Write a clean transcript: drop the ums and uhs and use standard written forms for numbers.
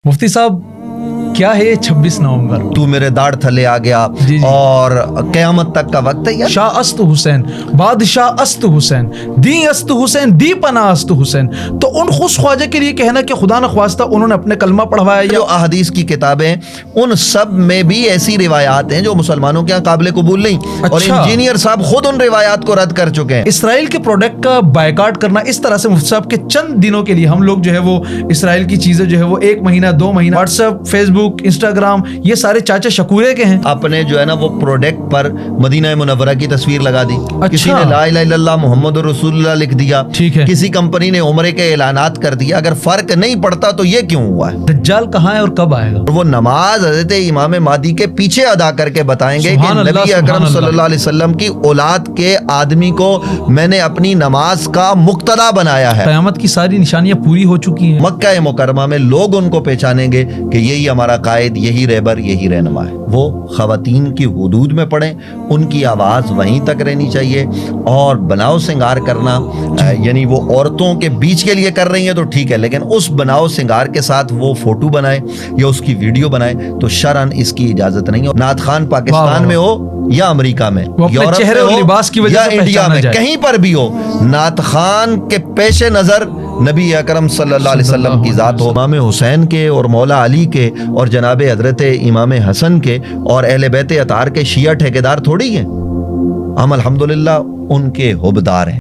मुफ्ती साहब क्या है ये 26 नवंबर? तू मेरे दाढ़ थले आ गया जी। और क़यामत तक का वक्त है यार। शाह अस्त हुसैन, बादशाह अस्त हुसैन, दी अस्त हुसैन, दी पना अस्त हुसैन। तो उन खुश ख्वाजा के लिए कहना कि खुदा न ख्वास्ता उन्होंने अपने कलमा पढ़वाया जो या अहदीस की किताबें उन सब में भी ऐसी रिवायात हैं जो मुसलमानों के यहाँ काबिल कबूल नहीं, और अच्छा। इंजीनियर साहब खुद उन रिवायात को रद्द कर चुके हैं। इसराइल के प्रोडक्ट का बायकाट करना इस तरह से मुफ्ती साहब के चंद दिनों के लिए हम लोग जो है वो इसराइल की चीजें जो है वो 1 महीना 2 महीना व्हाट्सएप, फेसबुक, इंस्टाग्राम, ये सारे चाचा शकूरे के हैं। अपने जो है ना वो प्रोडक्ट पर मदीना मुनव्वरा की तस्वीर लगा दी, किसी ने ला इलाहा इल्लल्लाह मुहम्मदुर रसूलुल्लाह लिख दिया, ठीक है। किसी कंपनी ने उम्रे के ऐलानात कर दिया। अगर फर्क नहीं पड़ता तो ये क्यों हुआ है? दज्जाल कहाँ है और कब आएगा? वो नमाज हज़रत इमाम महदी के पीछे अदा करके बताएंगे कि सुभान अल्लाह, नबी सुभान अकरम अल्लाह। सल्लल्लाहु अलैहि वसल्लम की औलाद के आदमी को मैंने अपनी नमाज का मुक्तदा बनाया है। क़यामत की सारी निशानियां पूरी हो चुकी हैं। मक्का मुकरमा में लोग उनको पहचानेंगे कि यही हमारा कायद, यही रहबर, यही रहनुमा है। वो ख़वातीन की हुदूद में पढ़ें, उनकी आवाज़ वहीं तक रहनी चाहिए। और बनाव सिंगार करना यानी वो औरतों के बीच के लिए कर रही हैं तो ठीक है, लेकिन उस बनाव सिंगार के साथ वो फोटो बनाए या उसकी वीडियो बनाए तो शरअन इसकी इजाज़त नहीं है। नात खान पाकिस्तान में हो या अमरीका में, वो अपने यूरोप चेहरे में और हो लिबास की वजह या से इंडिया पहचाना में, जाए। कहीं पर भी हो, नात खान के पेश नज़र नबी अकरम सल्लल्लाहु अलैहि वसल्लम की ज़ात हो। इमाम हुसैन के और मौला अली के और जनाब हज़रत इमाम हसन के और अहले बैत अतार के शिया ठेकेदार थोड़ी हैं। हम अल्हम्दुलिल्लाह उनके हुबदार हैं।